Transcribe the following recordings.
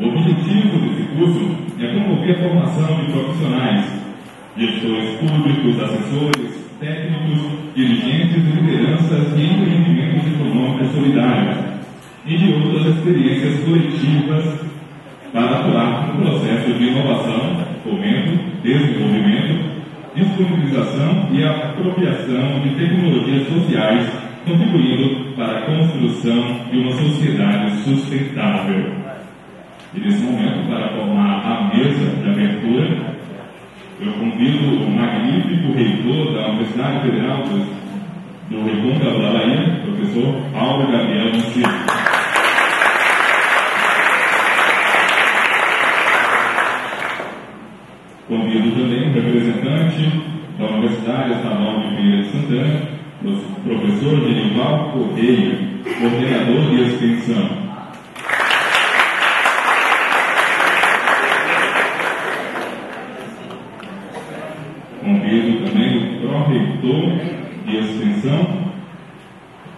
O objetivo desse curso é promover a formação de profissionais, gestores públicos, assessores, técnicos, dirigentes, lideranças e empreendimentos econômicos solidários e de outras experiências coletivas para atuar no processo de inovação, fomento, desenvolvimento, disponibilização e apropriação de tecnologias sociais, contribuindo para a construção de uma sociedade sustentável. E nesse momento, para formar a mesa de abertura, eu convido o magnífico reitor da Universidade Federal do Recôncavo da Bahia, professor Paulo Gabriel Mancini. Convido também o representante da Universidade Estadual de Feira de Santana, o professor Genival Correia, coordenador de extensão. Convido também o pró-reitor de extensão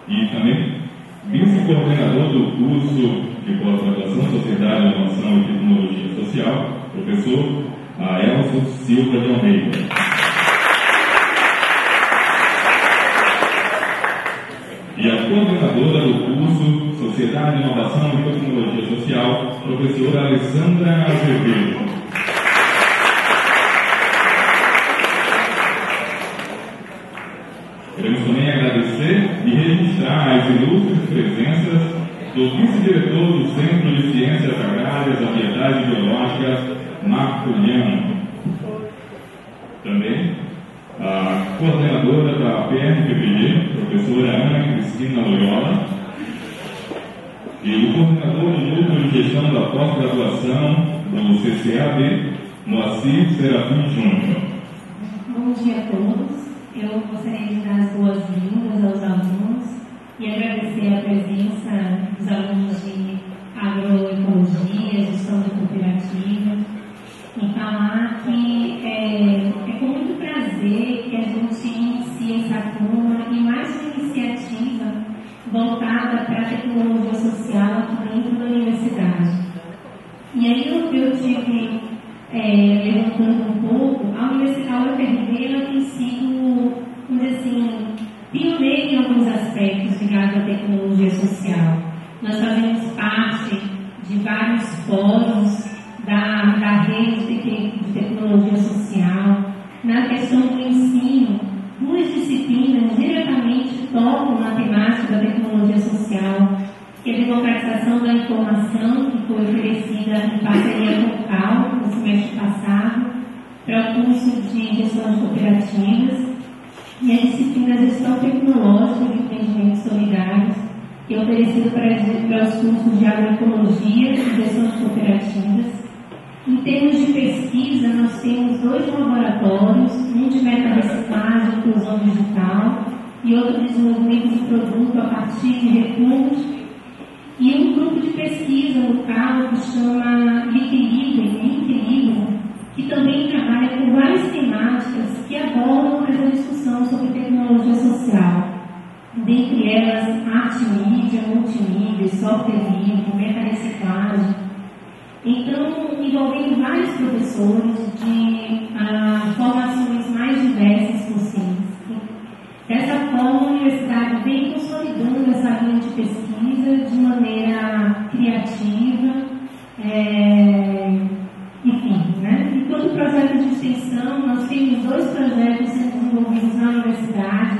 e também vice-coordenador do curso de pós-graduação Sociedade, Inovação e Tecnologia Social, professor Aelson Silva de Almeida. E a coordenadora do curso Sociedade, Inovação e Tecnologia Social, professora Alessandra Azevedo. Queremos também agradecer e registrar as ilustres presenças do vice-diretor do Centro de Ciências Agrárias, Ambientais e Biológicas, Marco Liano. Também a coordenadora da PRPPG, professora Ana Cristina Loyola, e o coordenador do Núcleo de Gestão da Pós-Graduação do CCAB, Moacir Serafim Júnior. Bom dia a todos. Eu gostaria de dar as boas-vindas aos alunos e agradecer a presença dos alunos de agroecologia, gestão de cooperativa, e falar que é com muito prazer que a gente inicia essa turma e mais uma iniciativa voltada para a tecnologia social aqui dentro da universidade. E aí eu tive, levantando um pouco, a UFRB ela tem sido, vamos dizer assim, pioneira em alguns aspectos ligados à tecnologia social. Nós fazemos parte de vários fóruns da rede de tecnologia social. Na questão do ensino, duas disciplinas diretamente tocam na temática da tecnologia social, que é a democratização da informação, que foi oferecida em parceria com o CAL no semestre passado, para o curso de gestão de cooperativas, e a disciplina Gestão Tecnológica de Empreendimentos Solidários, que é oferecida para os cursos de agroecologia e gestão de cooperativas. Em termos de pesquisa, nós temos 2 laboratórios, um de meta-reciclagem e inclusão digital, e outro de desenvolvimento de produto a partir de recursos, e um grupo de pesquisa local que chama Liquilíbrio, que também trabalha com várias temáticas que abordam essa discussão sobre tecnologia social. Dentre elas, arte mídia, multimídia, software livre, meta-reciclagem. Então, envolvendo vários professores de formações mais diversas possíveis. Dessa forma, a universidade vem consolidando essa linha de pesquisa de maneira criativa, enfim, né? E todo o projeto de extensão, nós temos 2 projetos sendo desenvolvidos na universidade,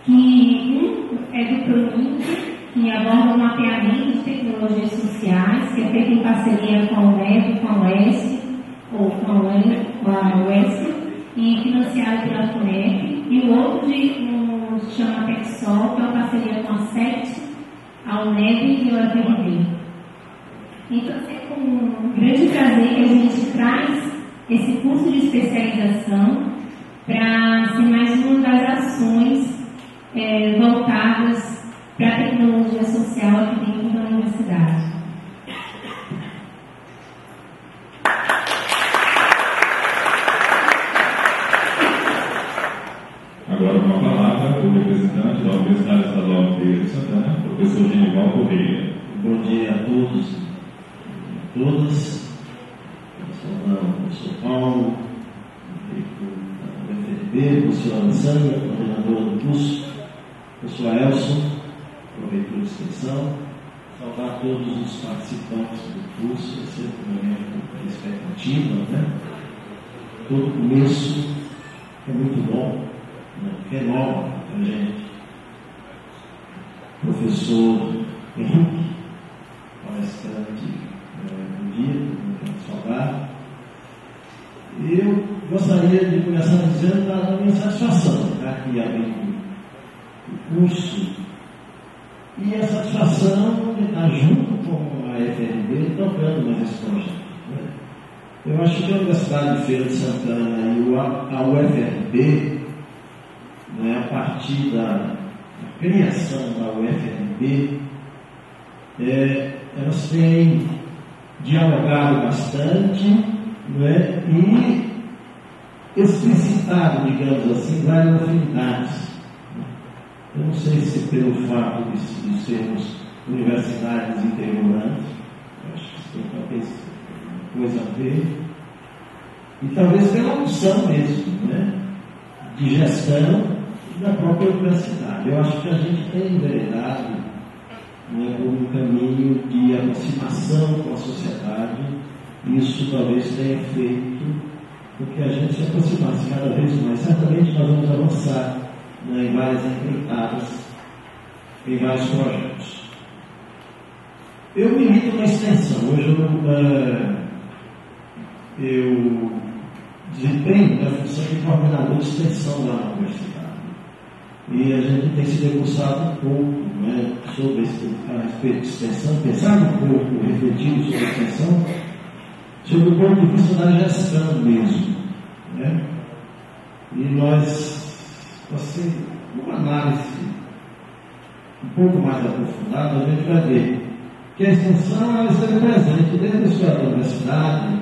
que um é do PRONIC, que aborda o mapeamento de tecnologias sociais, que é feito em parceria com a UNEB, com a UES, ou com a UES, e financiado pela FUNEP, e o outro se chama PECSOL, que é uma parceria com a CET, a UNEB e a UFRB. Então, é com um grande prazer que a gente traz esse curso de especialização para ser mais uma das ações voltadas para a tecnologia social aqui dentro da universidade. Agora, uma palavra do representante da Universidade Estadual de Feira de Santana, professor Genival Correia. Bom dia a todos. todas. Saudar o professor Paulo, da UFRB, o professor Alessandra, coordenadora do curso, o professor Elson, proreitor de extensão. Saudar todos os participantes do curso, esse é um momento de expectativa, né? Todo começo é muito bom, né? Renova a gente. Professor Henrique, palestrante do dia, muito saudar. Eu gostaria de começar dizendo da minha satisfação, aqui abrindo o curso, e a satisfação de estar junto com a FRB tocando mais esse projeto. Né? Eu acho que a Universidade de Feira de Santana e a UFRB, né, a partir da criação da UFRB, elas têm dialogado bastante, né, e explicitado, digamos assim, várias afinidades. Eu não sei se pelo fato de sermos universidades interiorantes, acho que isso tem talvez coisa a ver, e talvez pela opção mesmo, né, de gestão da própria universidade. Eu acho que a gente tem enveredado, né, por um caminho de aproximação com a sociedade, e isso talvez tenha feito com que a gente se aproximasse cada vez mais. Certamente nós vamos avançar, né, em várias empreitadas, em vários projetos. Eu milito na extensão. Hoje eu desempenho a função de coordenador de extensão lá na universidade. E a gente tem se debruçado um pouco, né, sobre a respeito de extensão, pensado um pouco, refletido sobre a extensão, sobre o ponto de vista da gestão mesmo. Né? E nós, assim, uma análise um pouco mais aprofundada, a gente vai ver que a extensão ela está presente desde a história da universidade,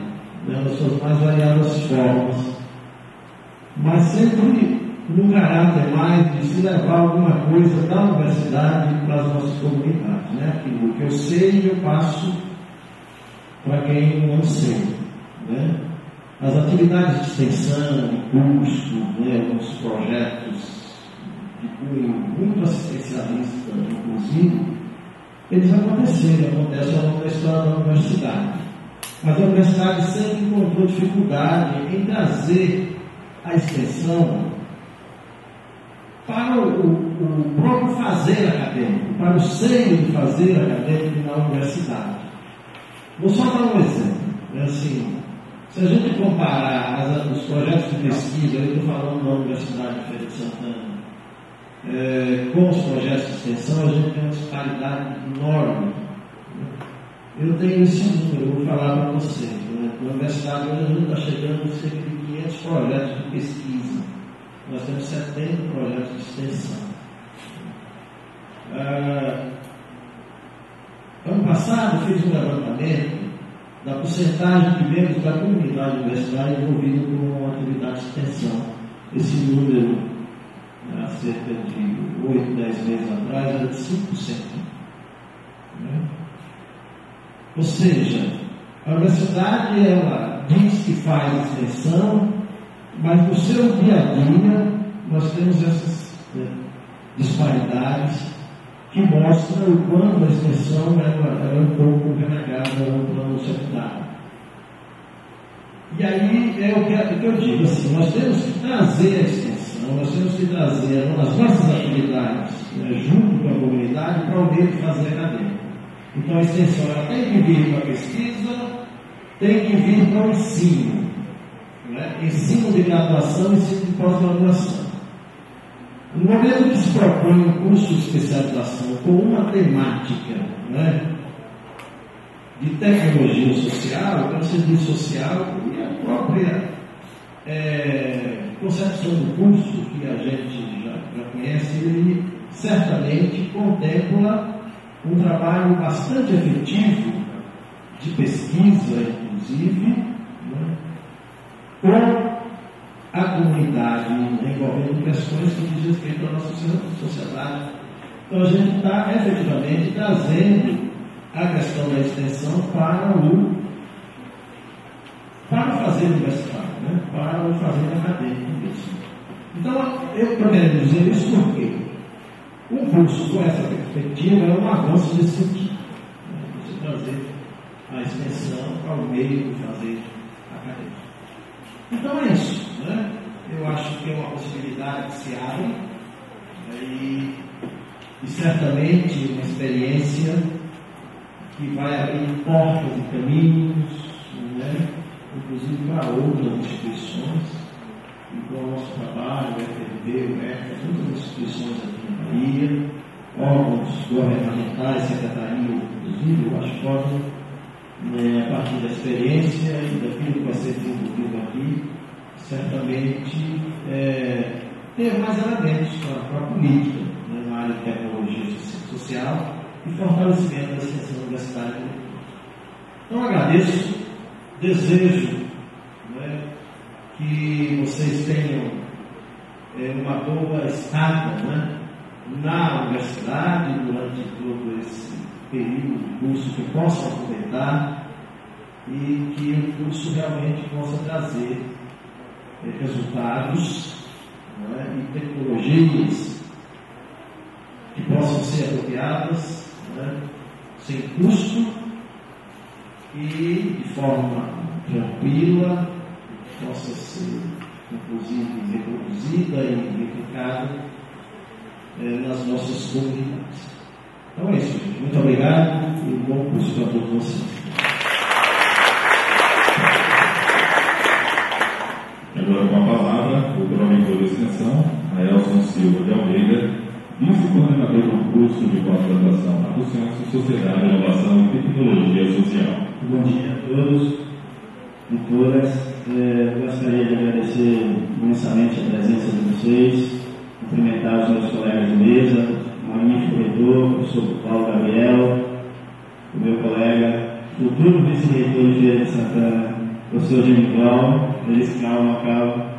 né, nas suas mais variadas formas, mas sempre num caráter mais de se levar alguma coisa da universidade para as nossas comunidades, né? Aquilo que eu sei eu passo para quem não sei, né? As atividades de extensão, de curso, né, alguns projetos de cunho muito assistencialista, inclusive, eles acontecem ao longo da história da universidade. Mas a universidade sempre encontrou dificuldade em trazer a extensão para o próprio fazer acadêmico, para o seio de fazer acadêmico na universidade. Vou só dar um exemplo. Assim, se a gente comparar os projetos de pesquisa, eu estou falando da Universidade de Feira de Santana, com os projetos de extensão, a gente tem uma disparidade enorme. Eu tenho esse número, eu vou falar para vocês. Né? Na universidade hoje a gente está chegando a cerca de 500 projetos de pesquisa. Nós temos 70 projetos de extensão. Ano passado fiz um levantamento da porcentagem de membros da comunidade universitária envolvida com atividade de extensão. Esse número, há cerca de 8, 10 meses atrás, era de 5%. Né? Ou seja, a universidade ela diz que faz extensão, mas no seu dia a dia nós temos essas disparidades que mostram o quanto a extensão ela é um pouco renegada no plano secundário. E aí é o que eu digo assim, nós temos que trazer a extensão, nós temos que trazer as nossas atividades, né, junto com a comunidade para o meio de fazer acadêmico. Então a extensão ela tem que vir para a pesquisa, tem que vir para o ensino, né? Ensino de graduação e ensino de pós-graduação. No momento que se propõe um curso de especialização com uma temática, né, de tecnologia social, é um serviço social, e a própria concepção do curso, que a gente já conhece, ele certamente contempla um trabalho bastante efetivo de pesquisa, inclusive, né, com a comunidade, né, envolvendo questões que dizem respeito à nossa sociedade. Então a gente está efetivamente trazendo a questão da extensão para o para fazer universitário, né? Para o fazer acadêmico mesmo. Então, eu pretendo dizer isso porque um curso com essa perspectiva é um avanço nesse sentido. Você trazer a extensão ao meio de fazer acadêmico. Então é isso, né? Eu acho que é uma possibilidade que se abre, né? E certamente uma experiência que vai abrir portas e caminhos, né? Inclusive para outras instituições, e com o nosso trabalho, o FRB, o EFA, outras instituições aqui na Bahia, órgãos governamentais, secretaria, inclusive, eu acho que podem, a partir da experiência e daquilo que vai ser desenvolvido aqui, certamente ter mais elementos para a política, né, na área de tecnologia social e fortalecimento da extensão universitária. Então, agradeço, desejo, né, que vocês tenham uma boa estada, né, na universidade durante todo esse período de curso, que possam aproveitar e que o curso realmente possa trazer resultados, né, e tecnologias que possam ser apropriadas, né, sem custo e de forma tranquila, que possa ser inclusive reproduzida e replicada nas nossas comunidades. Então é isso, gente. Muito obrigado e um bom curso para todos vocês. Agora com a palavra, o promotor da extensão, Aelson Silva de Almeida, vice-coordenador do curso de pós-graduação na Ciência, Sociedade, Inovação e Tecnologia Social. Bom dia a todos e todas. Gostaria de agradecer imensamente a presença de vocês, cumprimentar os meus colegas de mesa, o magnífico reitor, o professor Paulo Gabriel, o meu colega, futuro vice-reitor de Feira de Santana, o professor Genival, eles calma.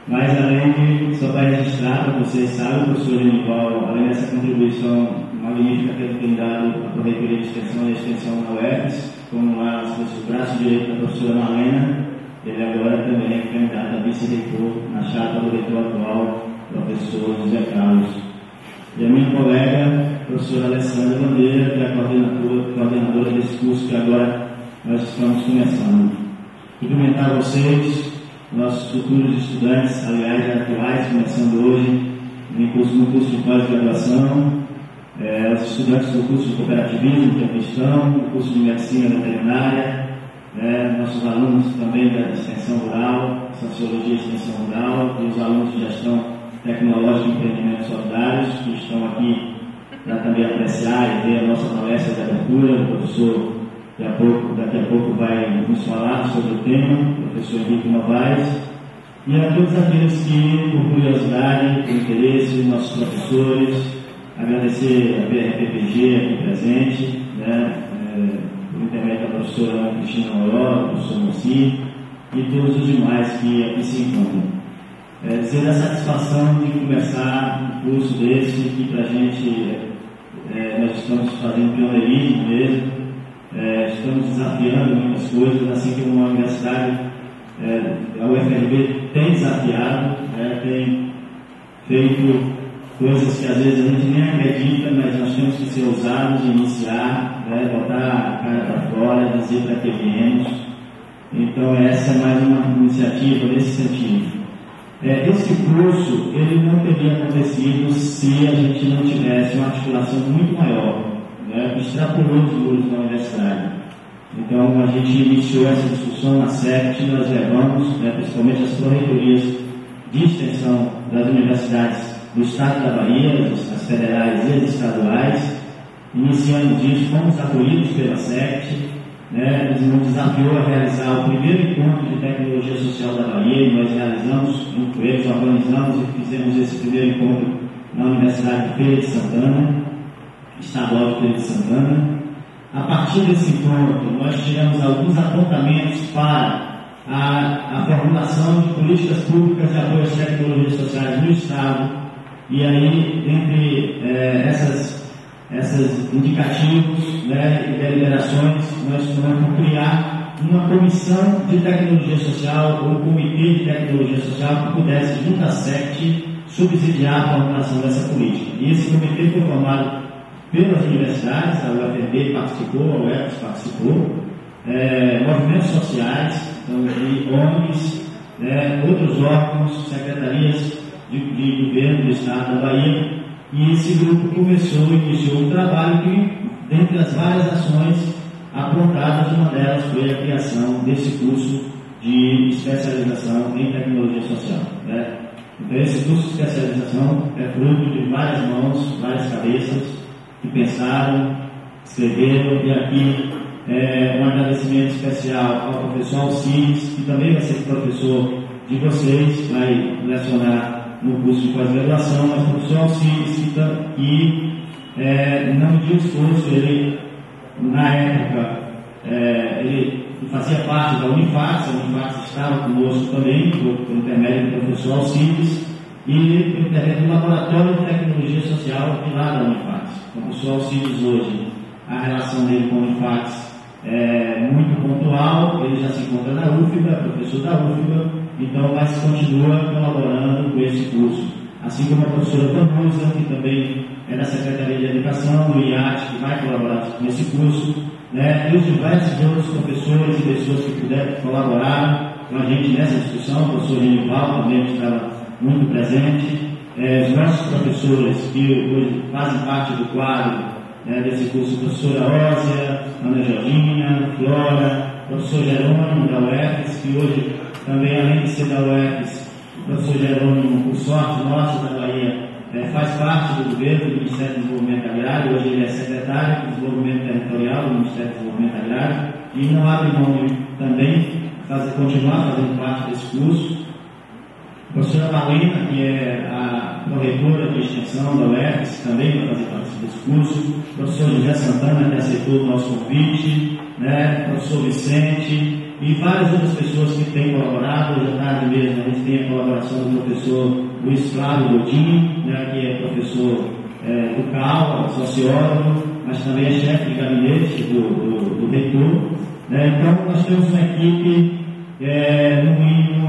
Mas além de, só para registrar, para vocês sabem, o professor Genival, além dessa contribuição magnífica que ele tem dado à Reitoria de Extensão e Extensão na UFES, como lá o braço direito da professora Marlena, ele agora também é candidato a vice-reitor na chapa do reitor atual, professor José Carlos. E a minha colega, professora Alessandra Bandeira, que é a coordenadora desse curso que agora nós estamos começando. Cumprimentar vocês, nossos futuros estudantes, aliás, atuais, começando hoje no curso de pós-graduação, os estudantes do curso de cooperativismo, que é cristão, do curso de medicina veterinária, nossos alunos também da extensão rural, sociologia e extensão rural, e os alunos de gestão tecnológica e empreendimentos solidários, que estão aqui para também apreciar e ver a nossa palestra de abertura. O professor daqui a pouco vai nos falar sobre o tema, o professor Henrique Novaes, e a todos aqueles que, por curiosidade, por interesse, nossos professores, agradecer a BRPPG aqui presente, por intermédio da professora Ana Cristina Moró, do professor Moci, e todos os demais que aqui se encontram. Dizer a satisfação de começar um curso desse, que para a gente, nós estamos fazendo pioneirismo mesmo, estamos desafiando muitas coisas, assim como uma universidade, a UFRB tem desafiado, tem feito coisas que às vezes a gente nem acredita, mas nós temos que ser ousados, iniciar, botar a cara para fora, dizer para que viemos. Então essa é mais uma iniciativa nesse sentido. Esse curso ele não teria acontecido se a gente não tivesse uma articulação muito maior, que extrapolou os muros da universidade. Então a gente iniciou essa discussão na SECT, nós levamos, principalmente as pró-reitorias de extensão das universidades do Estado da Bahia, as federais e as estaduais, iniciamos isso, fomos acolhidos pela SECT, nos desafiou a realizar o primeiro encontro de tecnologia social da Bahia, e nós realizamos, junto com eles, organizamos e fizemos esse primeiro encontro na Universidade de Feira de Santana, estadual de Feira de Santana. A partir desse encontro, nós tivemos alguns apontamentos para a formulação de políticas públicas de apoio às tecnologias sociais no Estado, e aí, entre esses indicativos e deliberações, nós vamos criar uma comissão de tecnologia social ou um comitê de tecnologia social que pudesse, junto à SECT, subsidiar a formulação dessa política. E esse comitê foi formado pelas universidades, a UFRB participou, a UFRS participou, movimentos sociais, então, de ONGs, outros órgãos, secretarias de governo do Estado da Bahia, e esse grupo iniciou um trabalho que, dentre as várias ações apontadas, uma delas foi a criação desse curso de especialização em tecnologia social. Então, esse curso de especialização é fruto de várias mãos, várias cabeças que pensaram, escreveram, e aqui um agradecimento especial ao professor Alcides, que também vai ser professor de vocês, vai lecionar no curso de pós-graduação, mas o professor Alcides, que não mediu esforço, ele, na época, ele fazia parte da Unifax, a Unifax estava conosco também, por intermédio do professor Alcides, e por intermédio do Laboratório de Tecnologia Social de lá da Unifax. O professor Alcides hoje, a relação dele com a Unifax é muito pontual, ele já se encontra na UFBA, é professor da UFBA, então mas continua colaborando com esse curso. Assim como a professora Vanusa, que também é da Secretaria de Educação, do IAT, que vai colaborar com esse curso, e os diversos outros professores e pessoas que puderam colaborar com a gente nessa discussão, o professor Genival também estava muito presente, os nossos professores que hoje fazem parte do quadro desse curso, a professora Ósia, Ana Jorginha, Flora, o professor Jerônimo da UFRS, que hoje também, além de ser da UFRS, o professor Jerônimo, por sorte nossa da Bahia, faz parte do governo do Ministério do Desenvolvimento Agrário, hoje ele é secretário do Desenvolvimento Territorial do Ministério do Desenvolvimento Agrário, e não abre mão de também continuar fazendo parte desse curso. A professora Marlena, que é a proreitora de extensão da UFRS, também vai fazer parte desse curso. O professor José Santana, que aceitou o nosso convite, o professor Vicente, e várias outras pessoas que têm colaborado. Hoje à tarde mesmo a gente tem a colaboração do professor Luiz Flávio Godinho, que é professor do CAL, sociólogo, mas também é chefe de gabinete do reitor. Então, nós temos uma equipe, no mínimo,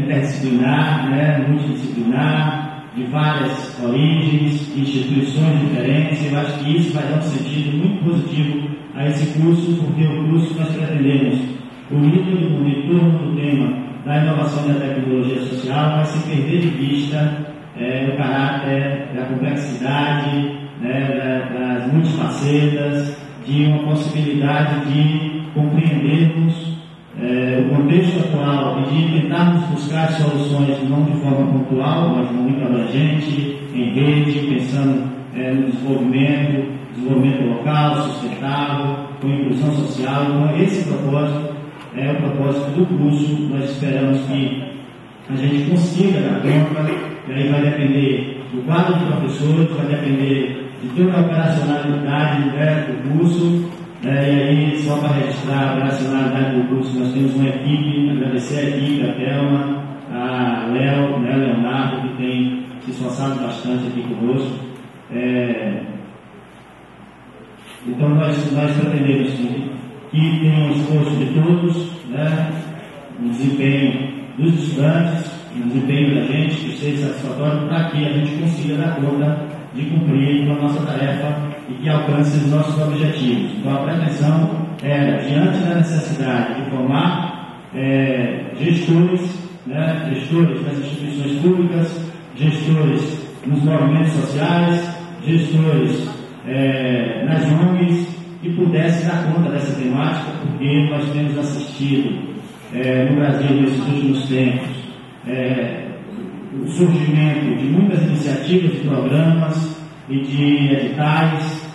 interdisciplinar, multidisciplinar, de várias origens, instituições diferentes. Eu acho que isso vai dar um sentido muito positivo a esse curso, porque o curso nós pretendemos unir todo mundo em torno do tema da inovação e da tecnologia social, mas sem perder de vista o caráter da complexidade, das multifacetas, de uma possibilidade de compreendermos o contexto atual e de tentarmos buscar soluções não de forma pontual, mas muito abrangente, em rede, pensando no desenvolvimento local, sustentável, com inclusão social. Então, esse propósito é o propósito do curso. Nós esperamos que a gente consiga dar conta, e aí vai depender do quadro de professores, vai depender de toda a operacionalidade do curso. E aí, só para registrar a operacionalidade do curso, nós temos uma equipe, agradecer a equipe, a Thelma, a Léo, Leonardo, que tem se esforçado bastante aqui conosco. Então, nós pretendemos que tenha um esforço de todos, no desempenho dos estudantes, no desempenho da gente, que seja satisfatório, para que a gente consiga dar conta de cumprir com a nossa tarefa e que alcance os nossos objetivos. Então, a pretensão é, diante da necessidade de formar gestores das instituições públicas, gestores nos movimentos sociais, gestores nas ONGs, que pudesse dar conta dessa temática, porque nós temos assistido no Brasil, nesses últimos tempos, o surgimento de muitas iniciativas e programas e de editais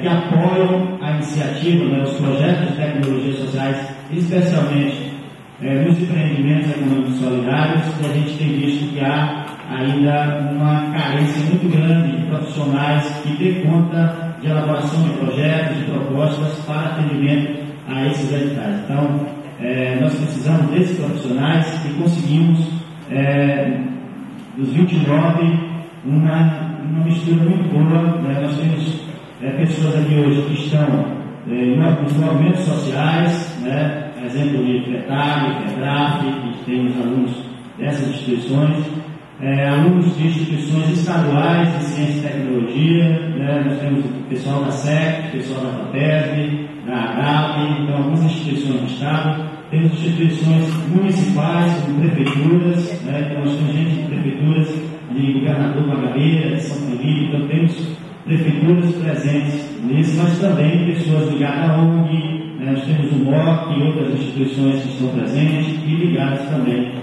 que apoiam a iniciativa, os projetos de tecnologias sociais, especialmente nos empreendimentos econômicos solidários, que a gente tem visto que há ainda uma carência muito grande de profissionais que dê conta de elaboração de projetos, de propostas para atendimento a esses editais. Então, nós precisamos desses profissionais e conseguimos, dos 29, uma mistura muito boa. Nós temos pessoas aqui hoje que estão nos movimentos sociais, né, exemplo de FETAG, FETRAF, que tem os alunos dessas instituições, alunos de instituições estaduais de ciência e tecnologia, né, nós temos o pessoal da SEC, o pessoal da FAPESB, da AGAP, então algumas instituições do Estado, temos instituições municipais, como prefeituras, né, então nós temos gente de prefeituras de Governador Magabeira, de São Felipe, então temos prefeituras presentes nisso, mas também pessoas ligadas à ONG, né, nós temos o MOC e outras instituições que estão presentes e ligadas também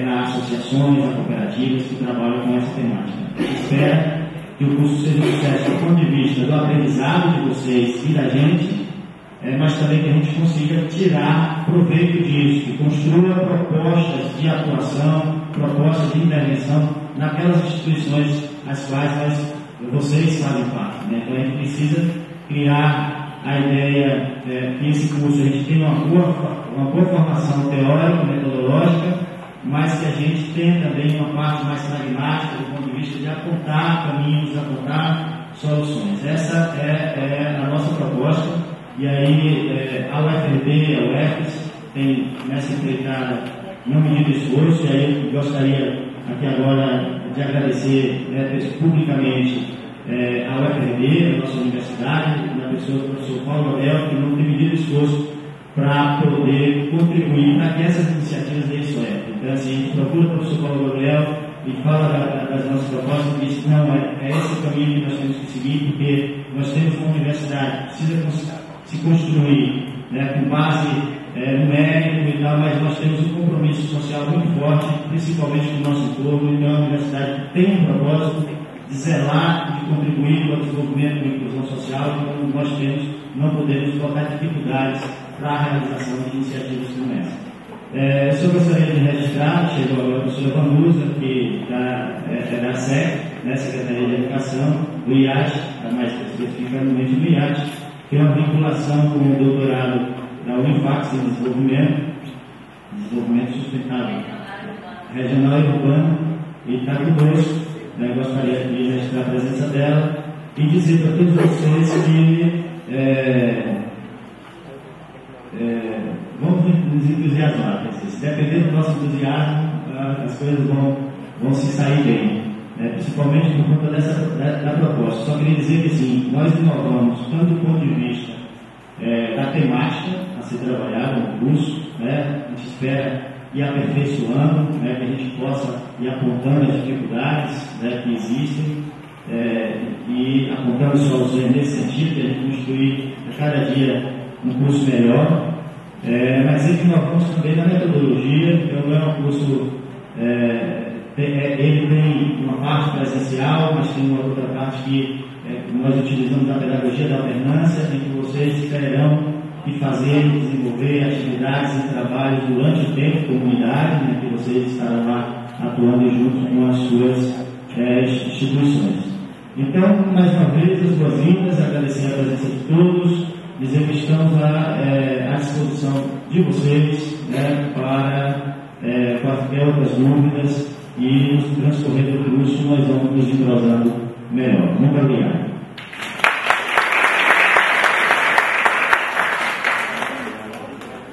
a associações, a cooperativas que trabalham com essa temática. Espero que o curso seja um sucesso do ponto de vista do aprendizado de vocês e da gente, mas também que a gente consiga tirar proveito disso, que construa propostas de atuação, propostas de intervenção naquelas instituições às quais vocês fazem parte. Né? Então a gente precisa criar a ideia que esse curso a gente tem uma boa formação teórica, metodológica, mas que a gente tenha também uma parte mais pragmática do ponto de vista de apontar caminhos, apontar soluções. Essa é a nossa proposta, e aí a UFRB, a UFES, tem nessa empreitada não medido esforço, e aí eu gostaria aqui agora de agradecer publicamente a UFRB, a nossa universidade, na pessoa do professor Paulo Abel, que não tem medido esforço para poder contribuir para que essas iniciativas deem certo. Então, assim, a gente procura o professor Paulo Gabriel e fala das nossas propostas e diz: não, é esse o caminho que nós temos que seguir, porque nós temos uma universidade que precisa se construir, né, com base no mérito e tal, mas nós temos um compromisso social muito forte, principalmente com o nosso povo. Então, a universidade tem um propósito de zelar, de contribuir para o desenvolvimento da inclusão social, então nós não podemos colocar dificuldades para a realização de iniciativas como essa. Eu só gostaria de registrar, chegou agora o professor Vanusa, que é da SEC, né, Secretaria de Educação, do IAT, mais especificamente do IAT, que é uma vinculação com o doutorado da Unifax em desenvolvimento sustentável, regional e urbano, e está conosco. Eu gostaria de registrar a presença dela e dizer para todos vocês que vamos nos entusiasmar. Se depender do nosso entusiasmo, as coisas vão se sair bem, né? Principalmente por conta da proposta. Só queria dizer que sim, nós inovamos tanto do ponto de vista da temática a ser trabalhada no curso, né? A gente espera ir aperfeiçoando, né? Que a gente possa ir apontando as dificuldades, né, que existem e apontando soluções nesse sentido, que a gente construir a cada dia um curso melhor. Mas ele inovamos também na metodologia, então não é um curso, ele tem uma parte presencial, mas tem uma outra parte que nós utilizamos a pedagogia da alternância, em que vocês terão que fazer e desenvolver atividades e trabalhos durante o tempo comunidade, né, que vocês estarão lá atuando junto com as suas instituições. Então, mais uma vez, as boas-vindas, agradecer a presença de todos, dizer que estamos à disposição de vocês, né, para qualquer outras dúvidas, e no transcorrer do curso nós vamos nos entrosando melhor. Muito obrigado.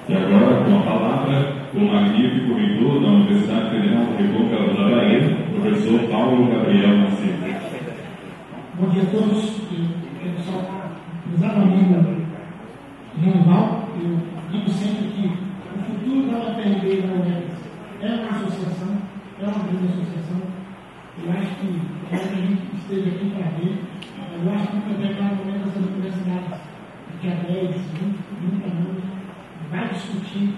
E agora, com a palavra, o magnífico reitor da Universidade Federal da República da Bahia, professor Paulo Gabriel Macedo. Bom dia a todos. Eu só usar a língua regional, eu digo sempre que o futuro da UFRB e da UFES é uma associação, é uma grande associação. Eu acho que a gente esteja aqui para ver. Eu acho que também para o momento das universidades, que a 10, 20 anos, vai discutir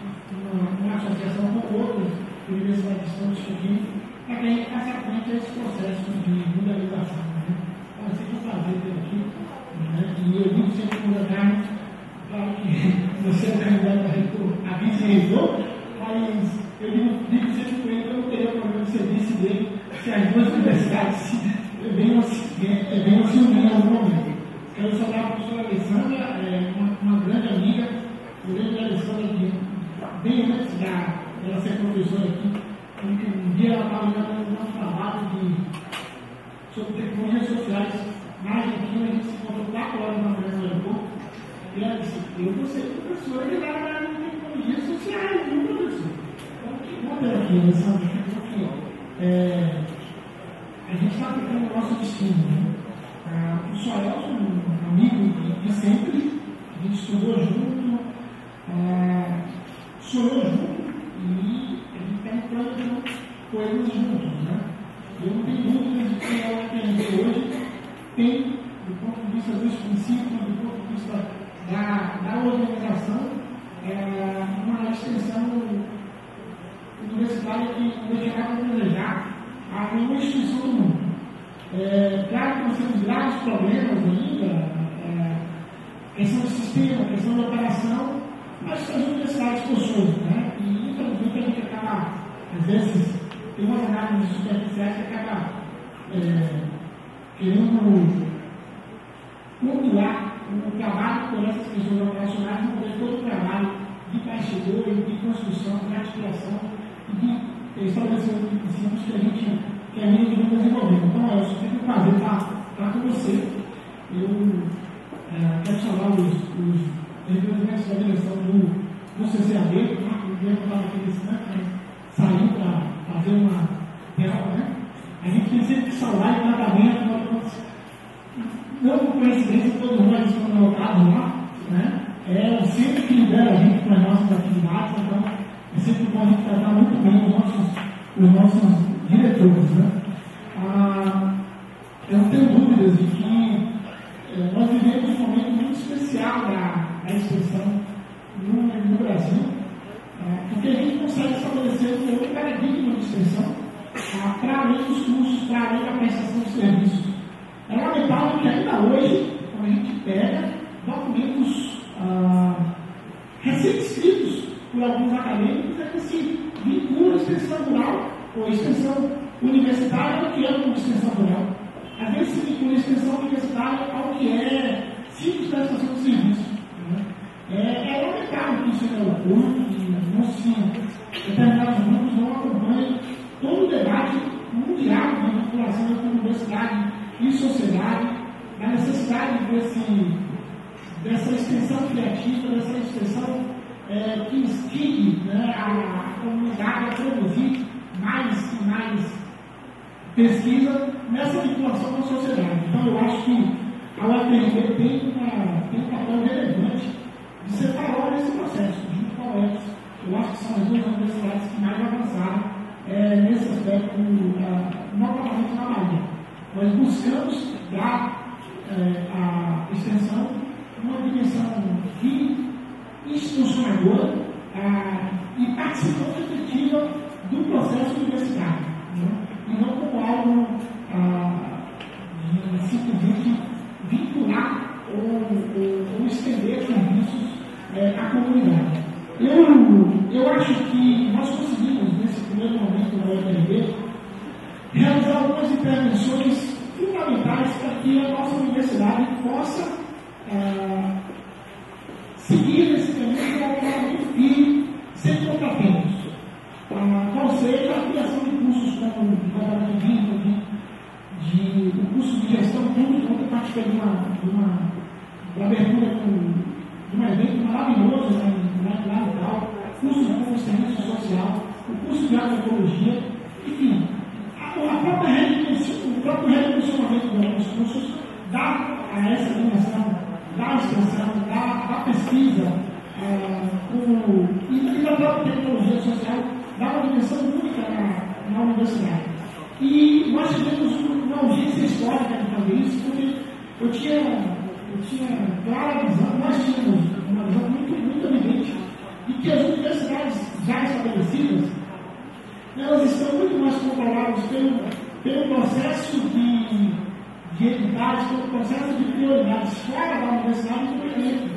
uma associação com outras universidades que estão discutindo, para que a gente faça a frente a esse processo de mundialização. Né? Então, sempre um prazer ter aqui, né? E eu digo sempre com o Carlos, claro que você é o candidato a reitor, a vice-reitor, mas eu digo sempre com ele que eu não teria problema de ser vice dele se as duas universidades venham se unir em algum momento. Quero saudar a professora Alessandra, uma grande amiga. Eu lembro da Alessandra que, bem antes dela ser professora aqui, um dia ela estava olhando um trabalho sobre tecnologias sociais. Na Argentina, a gente se encontrou 4 horas da manhã no aeroporto, E ela disse, eu vou ser professora de área de tecnologias sociais, viu, professor? Então, vamos ter aqui a lição aqui. A gente está aplicando o nosso destino, né? O Soel, um amigo de sempre, a gente estudou junto, sonhou junto e a gente está entrando coisas juntos, né? Eu não tenho dúvidas de que a UFMG hoje tem, do ponto de vista dos princípios, do ponto de vista da organização, uma extensão universitária que não chegava a desejar a nenhuma instituição do mundo. Claro que nós temos graves problemas ainda, questão de sistema, questão de operação, mas as universidades possuem, né? E infelizmente a gente acaba, às vezes, tem umas análises superficiais que acaba querendo pontuar o trabalho por essas questões operacionais, não ver todo o trabalho de bastidor e de construção, de articulação e de estabelecimento de princípios que a gente vem desenvolvendo. Então, eu só tenho o prazer de estar com você. Eu quero chamar os representantes da direção do CCAB, que o Diego estava aqui nesse momento, saiu para fazer uma prova, né? A gente tem sempre que salvar o tratamento, não por coincidência, todos nós estamos colocados lá, né? É o centro que libera a gente para as nossas atividades, então é sempre bom a gente tratar muito bem os nossos diretores, né? Eu não tenho dúvidas de que nós vivemos um momento muito especial da expressão no Brasil, porque a gente consegue estabelecer um outro paradigma de expressão para além dos cursos, para além da prestação de serviços. É lamentável que ainda hoje, quando a gente pega documentos recém-escritos por alguns acadêmicos, é que se vincula a extensão rural ou a extensão universitária ao que é uma extensão rural. Às vezes se vincula a extensão universitária ao que é simples prestação de serviço. É lamentável que isso ainda ocorra, que não se determinados grupos não acompanhem todo o debate mundial de vinculação entre universidade e sociedade, da necessidade dessa extensão criativa, dessa extensão que instigue, né, a comunidade a produzir mais e mais pesquisa nessa vinculação com a sociedade. Então, eu acho que a UFMG tem um papel relevante de ser farol nesse processo, junto com a UFS. Eu acho que são as duas universidades que mais avançaram nesse aspecto, novamente na Bahia. Nós buscamos dar à extensão uma dimensão institucionadora e participante efetiva do processo universitário, né? E não como algo de simplesmente vincular ou estender serviços à comunidade. Eu acho que nós conseguimos, nesse primeiro momento da UFMG, realizar algumas intervenções fundamentais para que a nossa universidade possa seguir esse caminho autônomo e sem contratempos. Qual seja a criação de cursos como o curso de gestão pública, onde eu participei de uma abertura de um evento maravilhoso lá local, curso de consciência social, o curso de agroecologia, enfim, o próprio redimensionamento dos nossos cursos dá a essa dimensão da extensão, da pesquisa e da própria tecnologia social, dá uma dimensão única na universidade. E nós tivemos uma urgência histórica de fazer isso, porque eu tinha clara visão, nós tínhamos uma visão muito evidente de que as universidades já estabelecidas, elas estão muito mais controladas pelo processo de editais, pelo processo de prioridades fora da universidade do que dentro,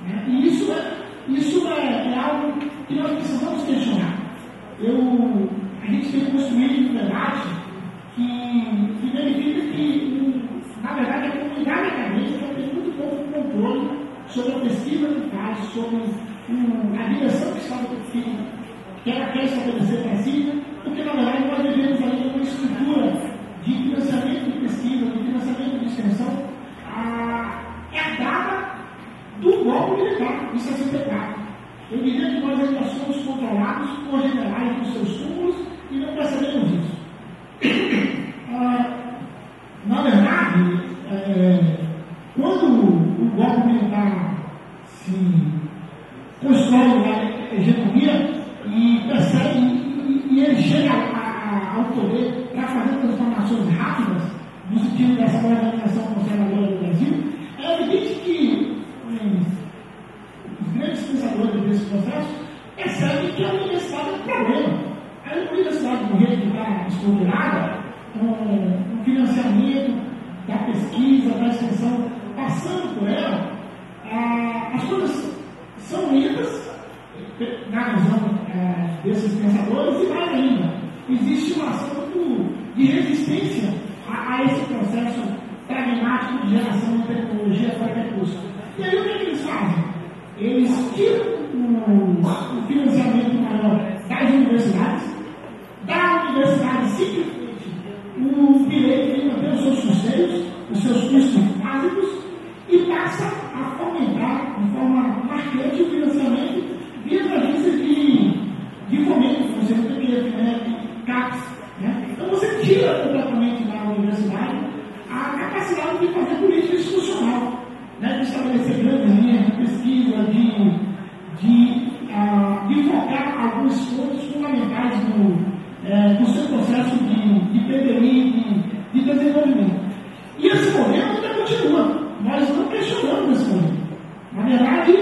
né? E isso é algo que nós precisamos questionar. A gente tem construído um debate que verifica que, na verdade, a comunidade acadêmica tem muito pouco controle sobre a pesquisa que faz, sobre a direção que ela quer estabelecer para si, porque, na verdade, nós vivemos ainda uma estrutura de financiamento de pesquisa, de financiamento de extensão, herdada do golpe inclusive, dessa organização conservadora do Brasil, é evidente que os grandes pensadores desse processo percebem que a universidade é um problema. A universidade do jeito que está estruturada, o financiamento da pesquisa, da extensão, passando por ela, as coisas são lidas na visão desses pensadores, e mais ainda, existe uma ação de resistência a esse processo pragmático de geração de tecnologia para recursos. E aí o que eles fazem? Eles tiram o financiamento maior das universidades, da universidade simplesmente o direito de manter os seus custeios, os seus custos básicos, e passa a fomentar de forma marcante o financiamento via agências de fomento, como você tem CAPES. Então você tira completamente da universidade a capacidade de fazer política institucional, de estabelecer grandes linhas de pesquisa, de focar alguns pontos fundamentais no seu processo de PDI, de desenvolvimento. E esse momento ainda continua. Nós não questionamos esse momento. Na verdade,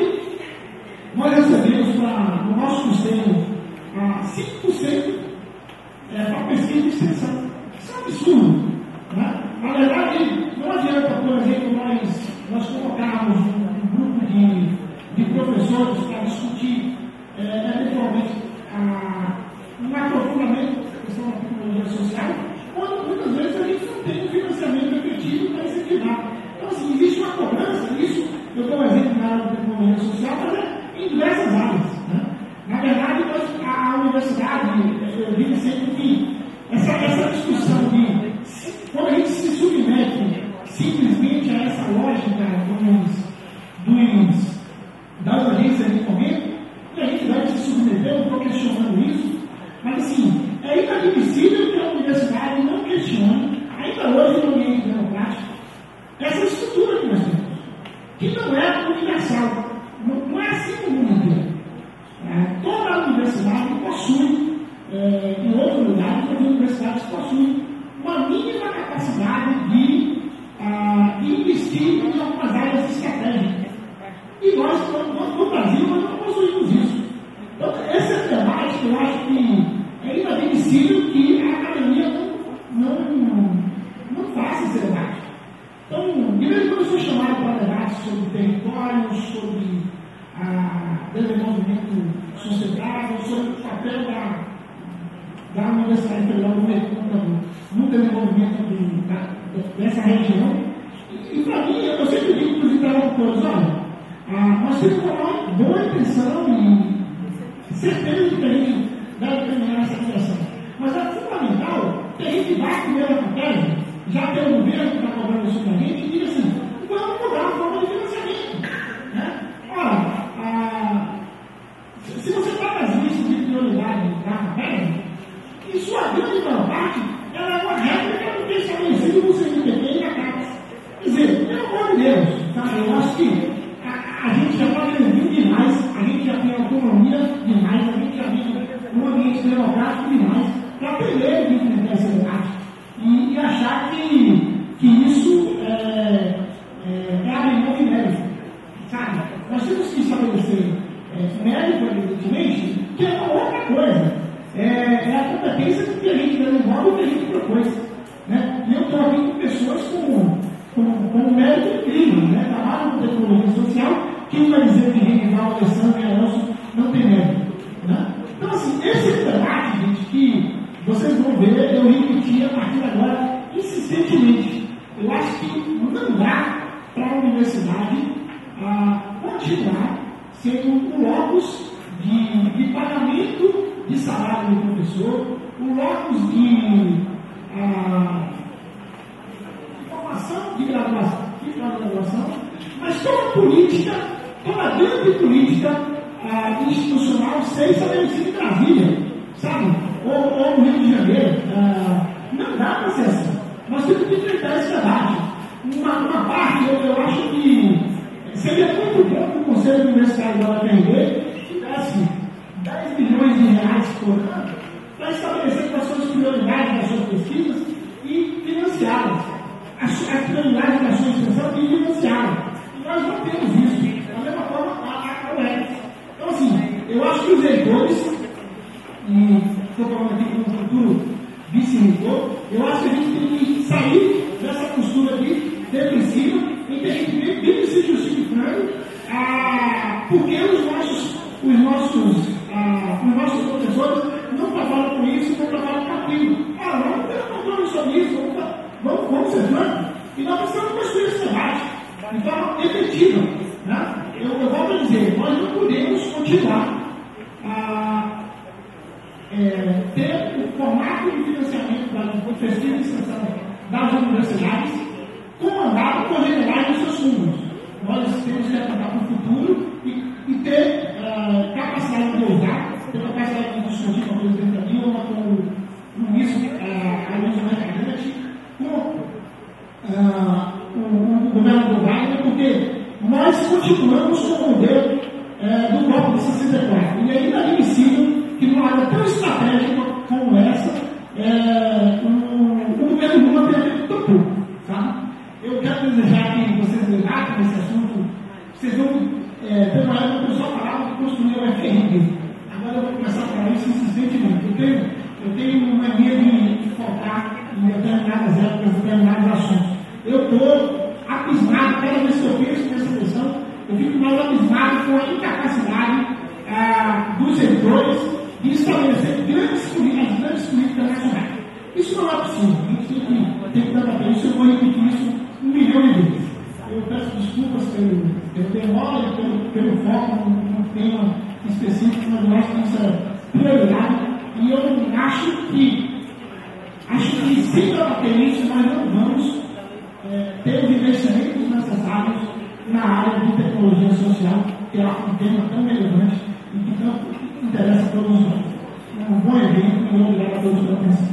nós recebemos no nosso custeio 5% para pesquisa e extensão. Isso é um absurdo. Na verdade, não adianta, por exemplo, nós colocarmos um grupo de professores para discutir eventualmente um aprofundamento da questão da tecnologia social, quando muitas vezes a gente não tem um financiamento efetivo para incentivar. Então, assim, existe uma cobrança nisso. Eu dou um exemplo na área da tecnologia social, mas em diversas áreas. Na verdade, a universidade, eu digo sempre que essa discussão de quando a gente se submete simplesmente a essa lógica das agências de fomento, e a gente deve se submeter, eu estou questionando isso, mas assim, é inadmissível que a universidade não questione, ainda hoje no ambiente democrático, essa estrutura que nós temos, que não é universal, não é assim no mundo inteiro. Toda a universidade possui, em outros lugares, as universidades possuem uma mínima capacidade de investir em algumas áreas estratégicas. E nós, no Brasil, nós não possuímos isso. Então, esse é o debate que eu acho que é inadmissível que a academia não faça esse debate. Então, de vez em quando eu sou chamado para debates sobre territórios, sobre desenvolvimento sustentável, sobre o papel da Universidade Federal no desenvolvimento dessa região. E para mim, eu sempre digo para os interlocutores, olha, nós temos uma boa intenção e certeza de que a gente deve terminar essa direção. Mas é fundamental que a gente vá primeiro a matéria, já que o governo está cobrando isso para a gente, e diga assim, vamos mudar a forma de financiamento. Ora, se você está nas listas de prioridade da matéria, em sua grande maior parte, ela é uma regra que não tem estabelecido no CNPq e na CAPES. Quer dizer, pelo amor de Deus, eu acho que a gente já está grandinho demais, a gente já tem autonomia demais, a gente já vive num ambiente democrático demais para aprender a enfrentar esse debate e achar que isso é abrir mão de mérito. Sabe? Nós temos que estabelecer mérito, evidentemente, que é uma outra coisa. É a competência que a gente desenvolve e que a gente propôs. E eu estou aqui com pessoas com mérito incrível, trabalham com tecnologia social, quem vai dizer que Renival, Alessandro e Alonso não tem mérito. Então, assim, esse é o debate, gente, que vocês vão ver, eu repetir a partir de agora insistentemente. Eu acho que não dá para a universidade continuar sendo o locus de pagamento de salário do professor, o locus de formação de graduação, mas toda grande política institucional seja estabelecida em Brasília, sabe? Ou no Rio de Janeiro. Não dá para ser assim. Nós temos que enfrentar esse debate. Uma parte, eu acho que seria muito bom que o Conselho Universitário da UFRB tivesse 10 milhões de reais por ano para estabelecer quais são as prioridades das suas pesquisas e financiá-las. as prioridades da sua extensão e financiaram. E nós não temos isso. Da mesma forma, a UERJ. Então, assim, eu acho que os reitores, e estou falando aqui com o futuro vice-reitor, eu acho que a gente tem que sair dessa postura aqui, depressiva, e tem que vir se justificando, porque os nossos professores não trabalham com isso, não trabalham com aquilo. Vamos ter um controle sobre isso, vamos ser francos, e nós precisamos construir esse debate de forma efetiva. Né? Eu volto a dizer, nós não podemos continuar ter o formato de financiamento da pesquisa e extensão das universidades comandado por generais dos seus fundos. Nós temos que apontar para o futuro e ter capacidade de ousar, ter capacidade de discutir com a presidenta Dilma, com o ministro Aloysio Mercadante, com o governo do Wagner, porque nós continuamos com o modelo do golpe de 64. E é inadmissível que numa área tão estratégica como essa, o governo Lula tenha feito tão pouco, sabe? Eu quero desejar que vocês debatam esse assunto. Vocês vão ter uma época que o pessoal falava que construía o FRB. Agora eu vou começar a falar isso insistentemente. Eu tenho mania de focar em determinadas épocas, determinados assuntos. Eu estou abismado, cada vez que eu penso nessa questão, eu fico mais abismado com a incapacidade dos reitores de estabelecer grandes políticas nacionais. Isso não é possível. A gente tem que debater isso. Eu vou repetir isso 1 milhão de vezes. Eu peço desculpas pelo demora e pelo foco num tema específico, mas eu acho que isso é prioridade. E eu acho que sem debater isso, nós não vamos ter os investimentos necessários na área de tecnologia social, que é um tema tão relevante e que tanto interessa a todos nós. Um bom evento e obrigado a todos pela atenção.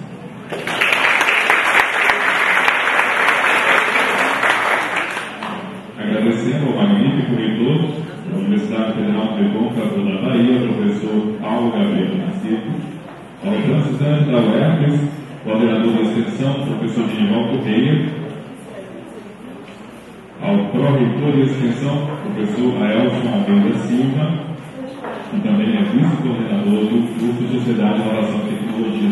Agradecendo ao magnífico reitor da Universidade Federal de Recôncavo da Bahia, professor Paulo Gabriel Nascimento, ao representante da UERJ, coordenador da extensão, professor Genival Correia, ao pró-reitor de extensão, professor Aelson Almeida Silva, que também é vice-coordenador do curso de Sociedade, Inovação e Tecnologia